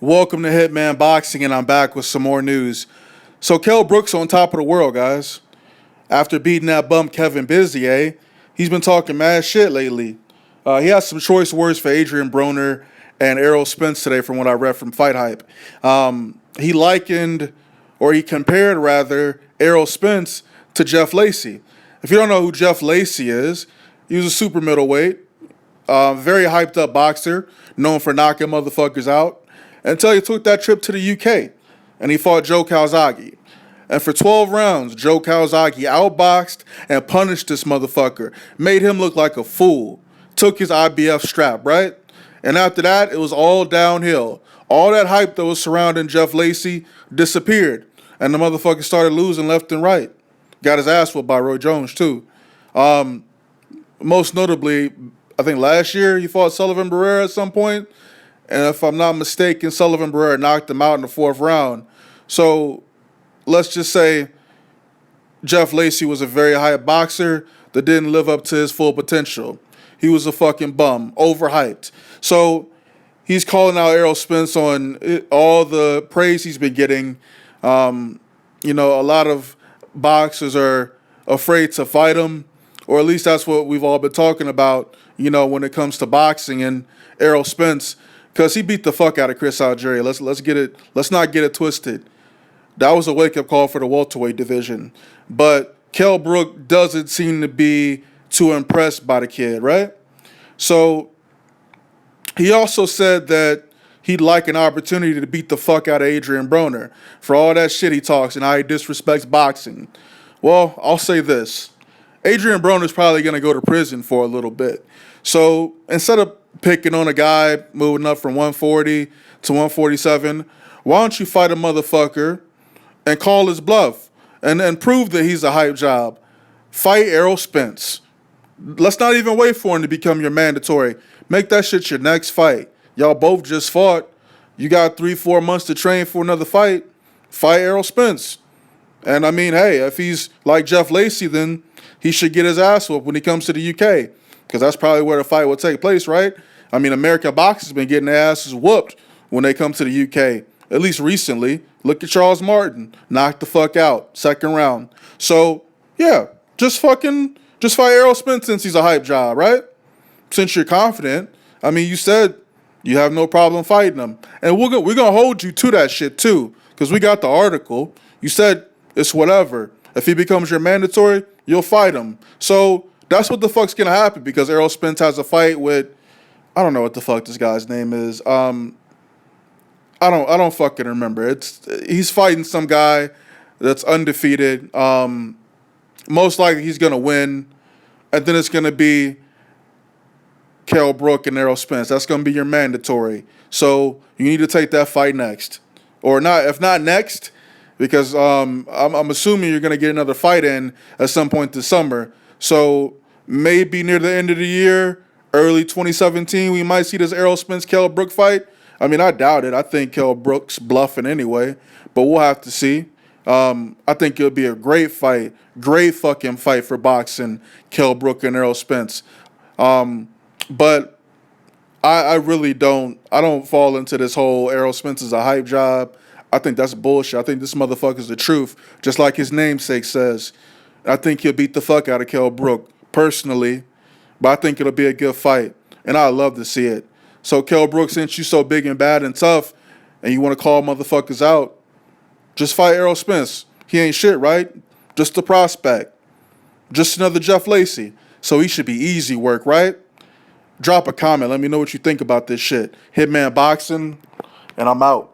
Welcome to Hitman Boxing, and I'm back with some more news. So Kell Brook's on top of the world, guys. After beating that bum Kevin Bizier, he's been talking mad shit lately. He has some choice words for Adrien Broner and Errol Spence today from what I read from Fight Hype. He compared rather, Errol Spence to Jeff Lacy. If you don't know who Jeff Lacy is, he was a super middleweight, very hyped up boxer, known for knocking motherfuckers out, until he took that trip to the UK and he fought Joe Calzaghe. And for 12 rounds, Joe Calzaghe outboxed and punished this motherfucker, made him look like a fool, took his IBF strap, right? And after that, it was all downhill. All that hype that was surrounding Jeff Lacy disappeared, and the motherfucker started losing left and right. Got his ass whooped by Roy Jones, too. Most notably, I think last year he fought Sullivan Barrera at some point, and if I'm not mistaken, Sullivan Barrera knocked him out in the fourth round. So let's just say Jeff Lacy was a very high boxer that didn't live up to his full potential. He was a fucking bum, overhyped. So he's calling out Errol Spence on all the praise he's been getting. A lot of boxers are afraid to fight him, or at least that's what we've all been talking about, when it comes to boxing. And Errol Spence, because he beat the fuck out of Chris Algieri. Let's not get it twisted. That was a wake-up call for the welterweight division. But Kell Brook doesn't seem to be too impressed by the kid, right? So he also said that he'd like an opportunity to beat the fuck out of Adrien Broner for all that shit he talks and how he disrespects boxing. Well, I'll say this. Adrien Broner's probably going to go to prison for a little bit. So instead of picking on a guy moving up from 140 to 147, why don't you fight a motherfucker and call his bluff and prove that he's a hype job? Fight Errol Spence. Let's not even wait for him to become your mandatory. Make that shit your next fight. Y'all both just fought. You got 3-4 months to train for another fight. Fight Errol Spence. And I mean, hey, if he's like Jeff Lacy, then he should get his ass whooped when he comes to the UK. Because that's probably where the fight will take place, right? I mean, American boxers been getting their asses whooped when they come to the UK. At least recently. Look at Charles Martin. Knocked the fuck out. Second round. So, yeah. Just fight Errol Spence since he's a hype job, right? Since you're confident. I mean, you said you have no problem fighting him. And we're going to hold you to that shit, too. Because we got the article. You said it's whatever. If he becomes your mandatory, you'll fight him. So that's what the fuck's going to happen, because Errol Spence has a fight with, I don't know what the fuck this guy's name is. I don't fucking remember. He's fighting some guy that's undefeated. Most likely he's going to win. And then it's going to be Kell Brook and Errol Spence. That's going to be your mandatory. So you need to take that fight next. Or not, if not next, because I'm assuming you're going to get another fight in at some point this summer. So maybe near the end of the year, early 2017, we might see this Errol Spence-Kell Brook fight. I mean, I doubt it. I think Kell Brook's bluffing anyway, but we'll have to see. I think it'll be a great fight, great fucking fight for boxing, Kell Brook and Errol Spence. But I really don't fall into this whole Errol Spence is a hype job. I think that's bullshit. I think this motherfucker's the truth, just like his namesake says. I think he'll beat the fuck out of Kell Brook, personally, but I think it'll be a good fight, and I'd love to see it. So, Kell Brook, since you so big and bad and tough, and you want to call motherfuckers out, just fight Errol Spence. He ain't shit, right? Just a prospect. Just another Jeff Lacy. So he should be easy work, right? Drop a comment. Let me know what you think about this shit. Hitman Boxing, and I'm out.